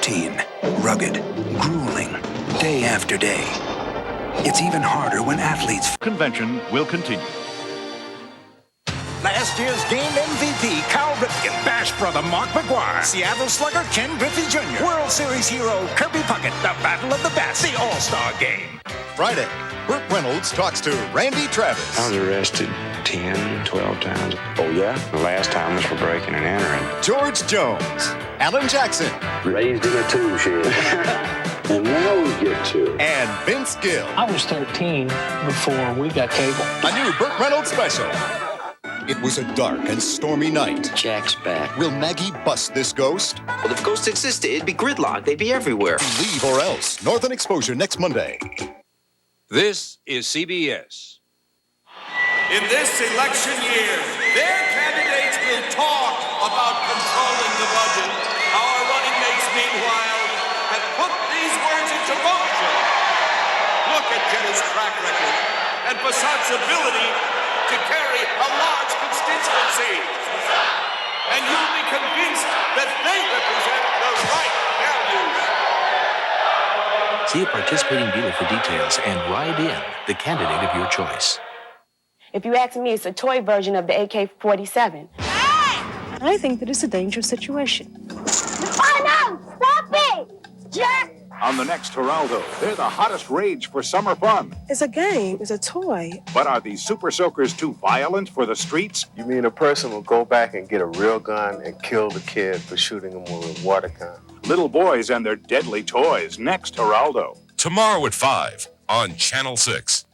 routine, rugged, grueling, day after day. It's even harder when athletes... Convention will continue. Last year's game MVP, Cal Ripken, Bash brother Mark McGuire, Seattle Slugger Ken Griffey Jr., World Series hero Kirby Puckett, the Battle of the Bats, the All-Star Game. Friday, Burt Reynolds talks to Randy Travis. I was arrested 10, 12 times. Oh, yeah? The last time was for breaking and entering. George Jones, Alan Jackson. Raised in a tool shed. And now we get to it. And Vince Gill. I was 13 before we got cable. A new Burt Reynolds special. It was a dark and stormy night. Jack's back. Will Maggie bust this ghost? Well, if ghosts existed, it'd be gridlocked. They'd be everywhere. Leave or else. Northern Exposure next Monday. This is CBS. In this election year, their candidates will talk about controlling the budget. Our running mates, meanwhile, have put these words into motion. Look at Jenner's track record and Fassad's ability to carry a large constituency. And you'll be convinced that they represent the right values. See a participating dealer for details and ride in the candidate of your choice. If you ask me, it's a toy version of the AK-47. I think that it's a dangerous situation. Oh, no! Stop it! Jack! On the next Geraldo, they're the hottest rage for summer fun. It's a game. It's a toy. But are these super soakers too violent for the streets? You mean a person will go back and get a real gun and kill the kid for shooting him with a water gun? Little boys and their deadly toys. Next Geraldo. Tomorrow at 5 on Channel 6.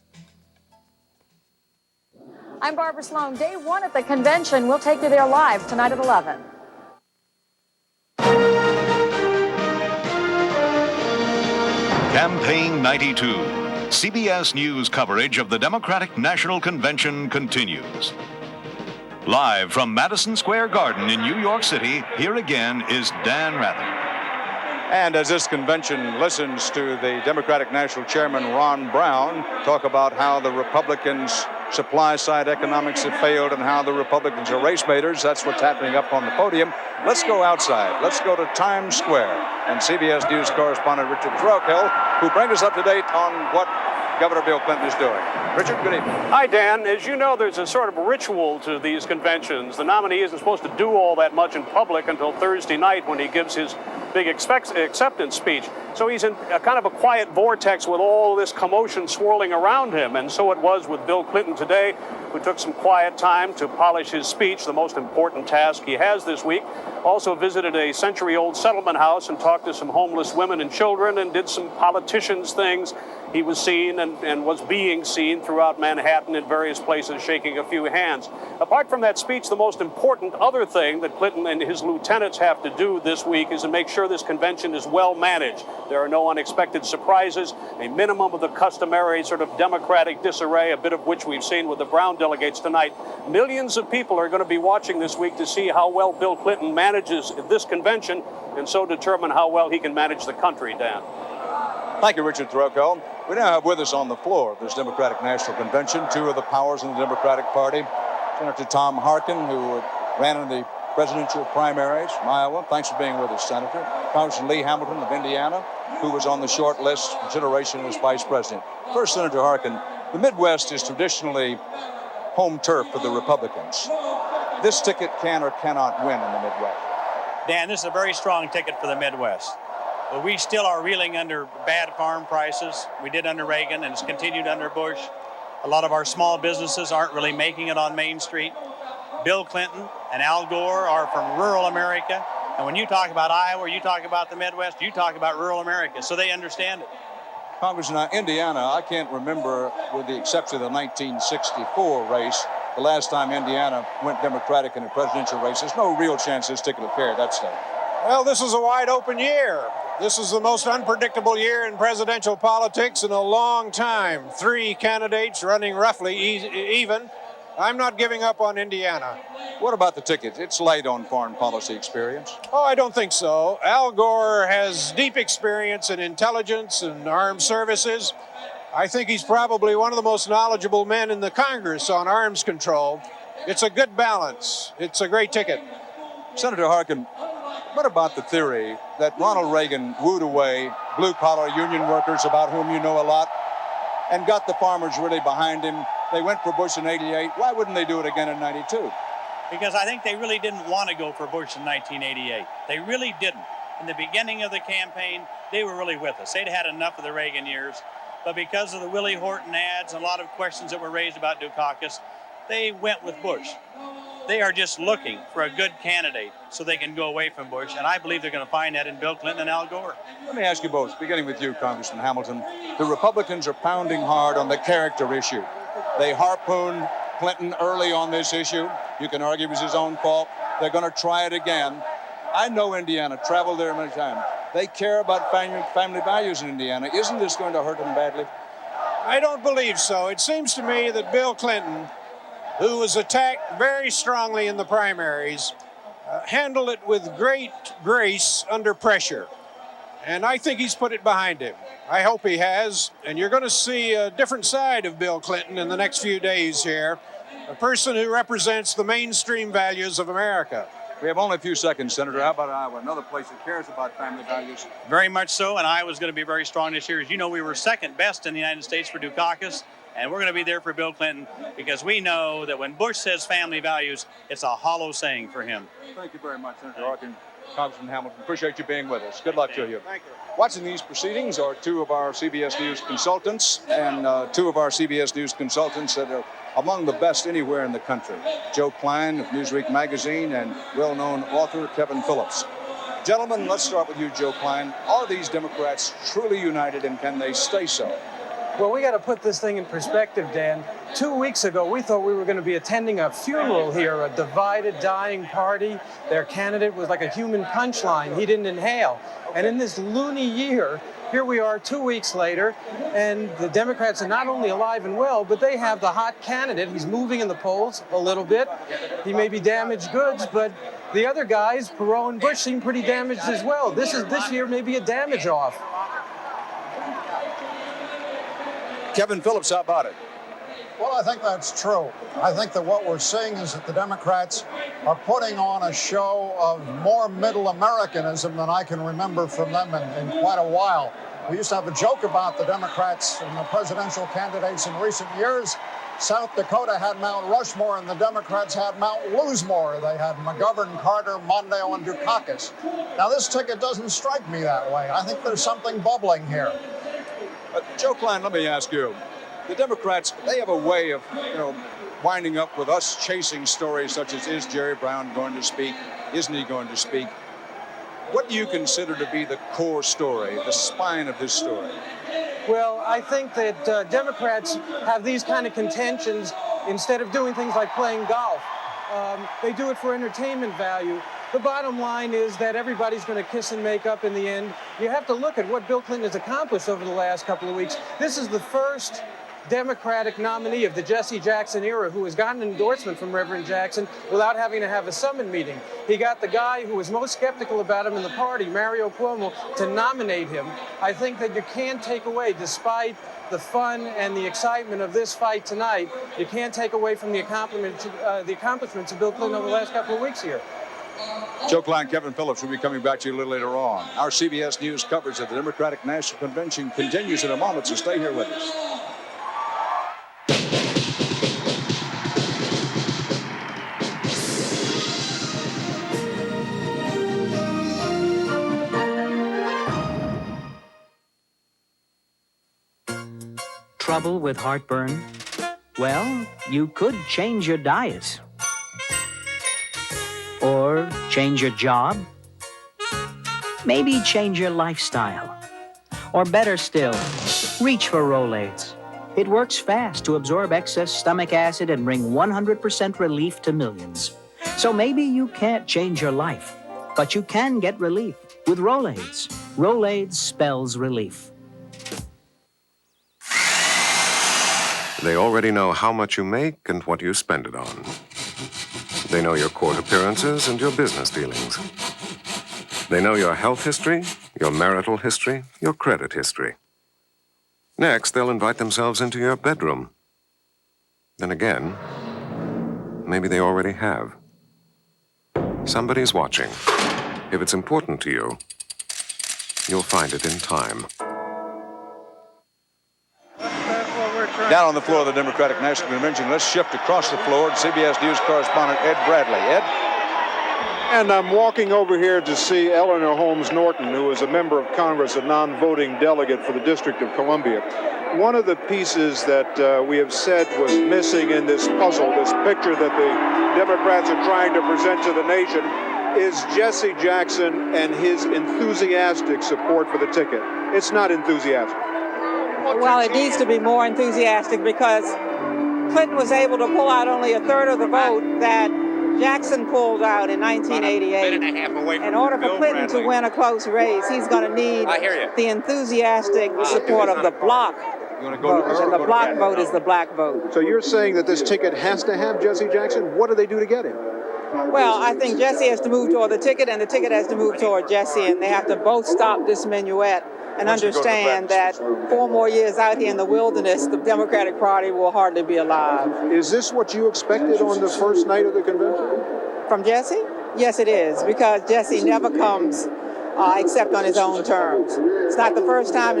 I'm Barbara Sloan. Day one at the convention. We'll take you there live tonight at 11. Campaign 92. CBS News coverage of the Democratic National Convention continues. Live from Madison Square Garden in New York City, here again is Dan Rather. And as this convention listens to the Democratic National Chairman Ron Brown talk about how the Republicans' supply-side economics have failed and how the Republicans are race baiters, that's what's happening up on the podium. Let's go outside. Let's go to Times Square. And CBS News correspondent Richard Threlkeld, who brings us up to date on what Governor Bill Clinton is doing. Richard, good evening. Hi, Dan. As you know, there's a sort of ritual to these conventions. The nominee isn't supposed to do all that much in public until Thursday night when he gives his big acceptance speech. So he's in a kind of a quiet vortex with all this commotion swirling around him. And so it was with Bill Clinton today, who took some quiet time to polish his speech, the most important task he has this week. Also visited a century-old settlement house and talked to some homeless women and children and did some politicians things. He was seen and was being seen throughout Manhattan in various places, shaking a few hands. Apart from that speech, the most important other thing that Clinton and his lieutenants have to do this week is to make sure this convention is well managed. There are no unexpected surprises, a minimum of the customary sort of democratic disarray, a bit of which we've seen with the Brown delegates tonight. Millions of people are going to be watching this week to see how well Bill Clinton manages this convention and so determine how well he can manage the country, Dan. Thank you, Richard Threlkeld. We now have with us on the floor of this Democratic National Convention two of the powers in the Democratic Party. Senator Tom Harkin, who ran in the presidential primaries from Iowa. Thanks for being with us, Senator. Congressman Lee Hamilton of Indiana, who was on the short list for consideration as vice president. First, Senator Harkin, the Midwest is traditionally home turf for the Republicans. This ticket can or cannot win in the Midwest. Dan, this is a very strong ticket for the Midwest. But we still are reeling under bad farm prices. We did under Reagan, and it's continued under Bush. A lot of our small businesses aren't really making it on Main Street. Bill Clinton and Al Gore are from rural America. And when you talk about Iowa, you talk about the Midwest, you talk about rural America. So they understand it. Congressman, Indiana, I can't remember, with the exception of the 1964 race, the last time Indiana went Democratic in a presidential race. There's no real chance this ticket will carry that state. Well, this is a wide open year. This is the most unpredictable year in presidential politics in a long time. Three candidates running roughly even. I'm not giving up on Indiana. What about the ticket? It's light on foreign policy experience. Oh, I don't think so. Al Gore has deep experience in intelligence and armed services. I think he's probably one of the most knowledgeable men in the Congress on arms control. It's a good balance. It's a great ticket. Senator Harkin, What about the theory that Ronald Reagan wooed away blue-collar union workers, about whom you know a lot, and got the farmers really behind him? They went for Bush in '88. Why wouldn't they do it again in '92? Because I think they really didn't want to go for Bush in 1988. They really didn't. In the beginning of the campaign, they were really with us. They'd had enough of the Reagan years. But because of the Willie Horton ads and a lot of questions that were raised about Dukakis, they went with Bush. They are just looking for a good candidate so they can go away from Bush, and I believe they're going to find that in Bill Clinton and Al Gore. Let me ask you both, beginning with you, Congressman Hamilton. The Republicans are pounding hard on the character issue. They harpooned Clinton early on this issue. You can argue it was his own fault. They're going to try it again. I know Indiana, traveled there many times. They care about family values in Indiana. Isn't this going to hurt them badly? I don't believe so. It seems to me that Bill Clinton, who was attacked very strongly in the primaries, handled it with great grace under pressure. And I think he's put it behind him. I hope he has. And you're going to see a different side of Bill Clinton in the next few days here. A person who represents the mainstream values of America. We have only a few seconds, Senator. How about Iowa, another place that cares about family values? Very much so, and Iowa's going to be very strong this year. As you know, we were second best in the United States for Dukakis, and we're going to be there for Bill Clinton because we know that when Bush says family values, it's a hollow saying for him. Thank you very much, Senator Arkin. Congressman Hamilton, appreciate you being with us. Good luck to you. Thank you. Watching these proceedings are two of our CBS News consultants, and two of our CBS News consultants that are among the best anywhere in the country. Joe Klein of Newsweek magazine and well-known author Kevin Phillips. Gentlemen, let's start with you, Joe Klein. Are these Democrats truly united, and can they stay so? Well, we got to put this thing in perspective, Dan. 2 weeks ago, we thought we were going to be attending a funeral here, a divided, dying party. Their candidate was like a human punchline. He didn't inhale. And in this loony year, here we are 2 weeks later, and the Democrats are not only alive and well, but they have the hot candidate. He's moving in the polls a little bit. He may be damaged goods, but the other guys, Perot and Bush, seem pretty damaged as well. This year may be a damage off. Kevin Phillips, how about it? Well, I think that's true. I think that what we're seeing is that the Democrats are putting on a show of more middle Americanism than I can remember from them in quite a while. We used to have a joke about the Democrats and the presidential candidates in recent years. South Dakota had Mount Rushmore and the Democrats had Mount Loosemore. They had McGovern, Carter, Mondale, and Dukakis. Now, this ticket doesn't strike me that way. I think there's something bubbling here. Joe Klein, let me ask you. The Democrats, they have a way of, winding up with us chasing stories such as, is Jerry Brown going to speak? Isn't he going to speak? What do you consider to be the core story, the spine of this story? Well, I think that Democrats have these kind of contentions instead of doing things like playing golf. They do it for entertainment value. The bottom line is that everybody's going to kiss and make up in the end. You have to look at what Bill Clinton has accomplished over the last couple of weeks. This is the first Democratic nominee of the Jesse Jackson era who has gotten an endorsement from Reverend Jackson without having to have a summon meeting. He got the guy who was most skeptical about him in the party, Mario Cuomo, to nominate him. I think that you can't take away, despite the fun and the excitement of this fight tonight, you can't take away from the accomplishments of Bill Clinton over the last couple of weeks here. Joe Klein, Kevin Phillips will be coming back to you a little later on. Our CBS News coverage of the Democratic National Convention continues in a moment, so stay here with us. Trouble with heartburn? Well, you could change your diet. Or change your job. Maybe change your lifestyle. Or better still, reach for Rolaids. It works fast to absorb excess stomach acid and bring 100% relief to millions. So maybe you can't change your life, but you can get relief with Rolaids. Rolaids spells relief. They already know how much you make and what you spend it on. They know your court appearances and your business dealings. They know your health history, your marital history, your credit history. Next, they'll invite themselves into your bedroom. Then again, maybe they already have. Somebody's watching. If it's important to you, you'll find it in time. Down on the floor of the Democratic National Convention, let's shift across the floor to CBS News correspondent Ed Bradley. Ed? And I'm walking over here to see Eleanor Holmes Norton, who is a member of Congress, a non-voting delegate for the District of Columbia. One of the pieces that we have said was missing in this puzzle, this picture that the Democrats are trying to present to the nation, is Jesse Jackson and his enthusiastic support for the ticket. It's not enthusiastic. Well, it needs to be more enthusiastic because Clinton was able to pull out only a third of the vote that Jackson pulled out in 1988. In order for Clinton to win a close race, he's going to need the enthusiastic support of the bloc voters, and the bloc vote is the black vote. So you're saying that this ticket has to have Jesse Jackson? What do they do to get him? Well, I think Jesse has to move toward the ticket, and the ticket has to move toward Jesse, and they have to both stop this minuet and understand that 4 more years out here in the wilderness, the Democratic Party will hardly be alive. Is this what you expected on the first night of the convention? From Jesse? Yes, it is, because Jesse never comes except on his own terms. It's not the first time.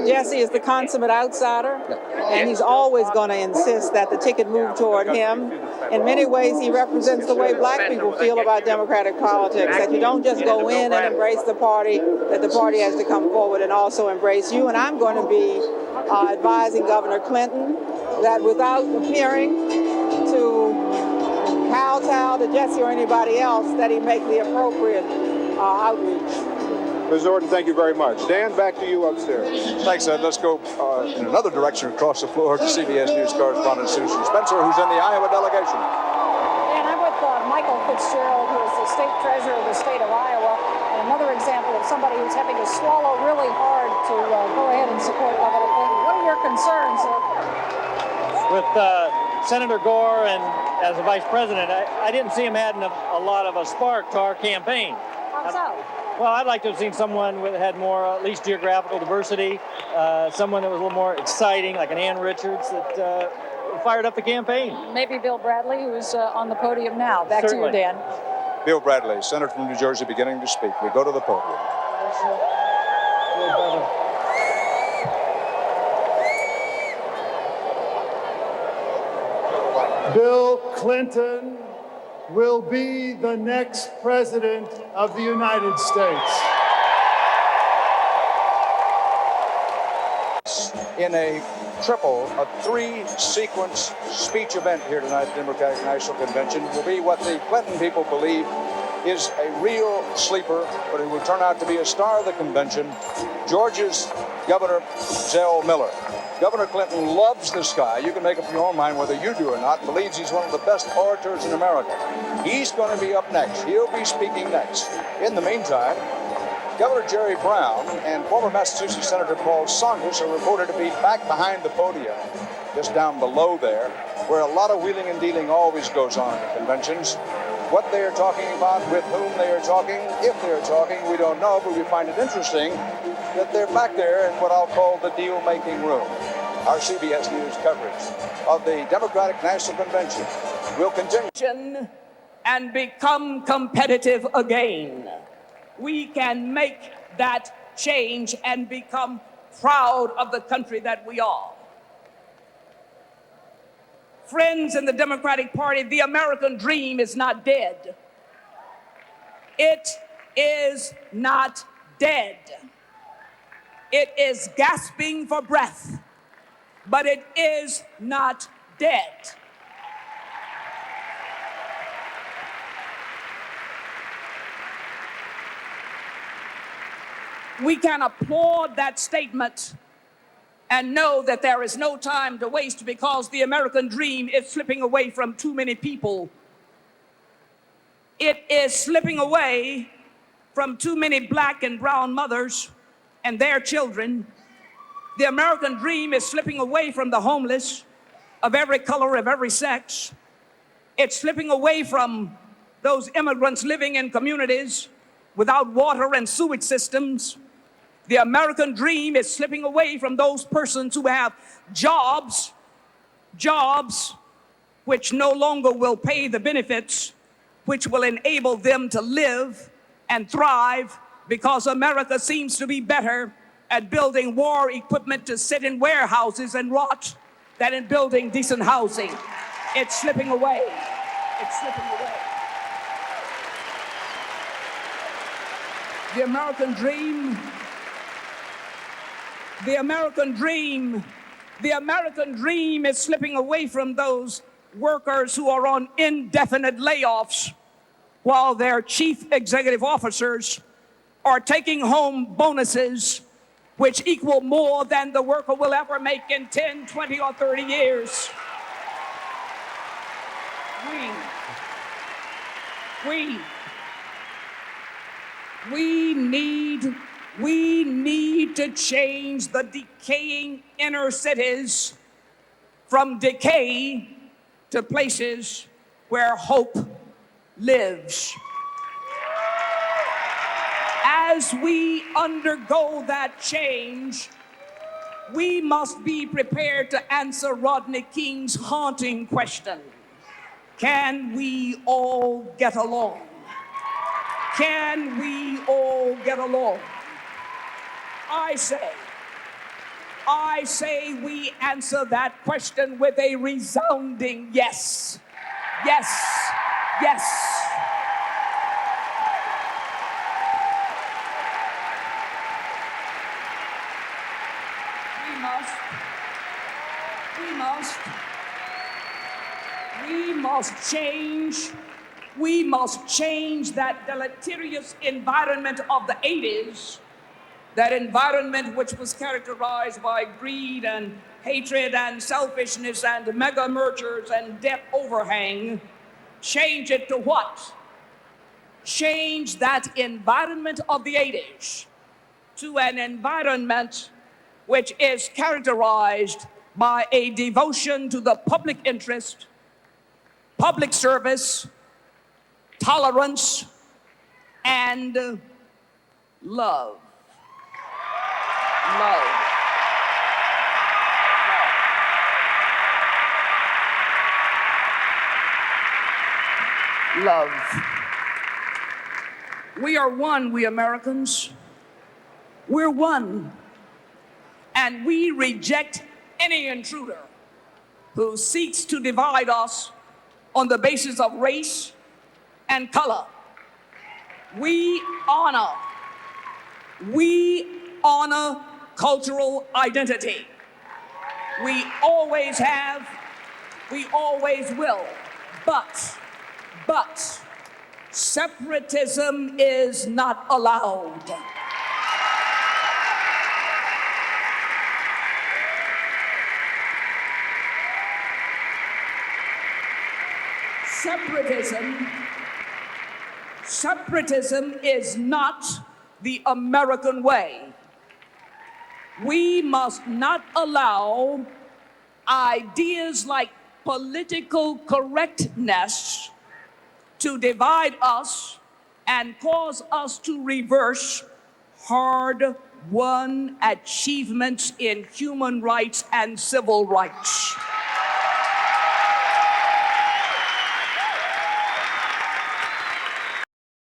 Jesse is the consummate outsider, and he's always going to insist that the ticket move toward him. In many ways, he represents the way black people feel about democratic politics, that you don't just go in and embrace the party, that the party has to come forward and also embrace you. And I'm going to be advising Governor Clinton that without appearing to kowtow to Jesse or anybody else, that he make the appropriate outreach. Ms. Norton, thank you very much. Dan, back to you upstairs. Thanks, Ed. Let's go in another direction across the floor to CBS News correspondent Susan Spencer, who's in the Iowa delegation. And I'm with Michael Fitzgerald, who is the state treasurer of the state of Iowa, and another example of somebody who's having to swallow really hard to go ahead and support Governor Clinton. What are your concerns, sir? With Senator Gore and as a vice president, I didn't see him adding a lot of a spark to our campaign. How so? Well, I'd like to have seen someone that had more, at least geographical diversity, someone that was a little more exciting, like an Ann Richards, that fired up the campaign. Maybe Bill Bradley, who's on the podium now. Back Certainly. to you, Dan. Bill Bradley, senator from New Jersey, beginning to speak. We go to the podium. Bill Clinton will be the next president of the United States. In a three-sequence speech event here tonight at the Democratic National Convention will be what the Clinton people believe is a real sleeper, but it will turn out to be a star of the convention, Georgia's Governor Zell Miller. Governor Clinton loves this guy. You can make up your own mind whether you do or not. Believes he's one of the best orators in America. He's going to be up next. He'll be speaking next. In the meantime, Governor Jerry Brown and former Massachusetts Senator Paul Tsongas are reported to be back behind the podium, just down below there, where a lot of wheeling and dealing always goes on at conventions. What they are talking about, with whom they are talking, if they are talking, we don't know, but we find it interesting that they're back there in what I'll call the deal-making room. Our CBS News coverage of the Democratic National Convention will continue. And become competitive again. We can make that change and become proud of the country that we are. Friends in the Democratic Party, the American dream is not dead. It is not dead. It is gasping for breath, but it is not dead. We can applaud that statement and know that there is no time to waste because the American dream is slipping away from too many people. It is slipping away from too many black and brown mothers and their children. The American dream is slipping away from the homeless of every color, of every sex. It's slipping away from those immigrants living in communities without water and sewage systems. The American dream is slipping away from those persons who have jobs which no longer will pay the benefits, which will enable them to live and thrive because America seems to be better at building war equipment to sit in warehouses and rot than in building decent housing. It's slipping away. It's slipping away. The American dream, the American dream, the American dream is slipping away from those workers who are on indefinite layoffs while their chief executive officers are taking home bonuses which equal more than the worker will ever make in 10, 20, or 30 years. We need to change the decaying inner cities from decay to places where hope lives. As we undergo that change, we must be prepared to answer Rodney King's haunting question: can we all get along? Can we all get along? I say we answer that question with a resounding yes. Yes, yes. We must change that deleterious environment of the 80s, that environment which was characterized by greed and hatred and selfishness and mega mergers and debt overhang. Change it to what? Change that environment of the 80s to an environment which is characterized by a devotion to the public interest, public service, tolerance, and love. Love. We are one, we Americans. We're one. And we reject any intruder who seeks to divide us on the basis of race and color. We honor cultural identity. We always have, we always will. But separatism is not allowed. Separatism is not the American way. We must not allow ideas like political correctness to divide us and cause us to reverse hard-won achievements in human rights and civil rights.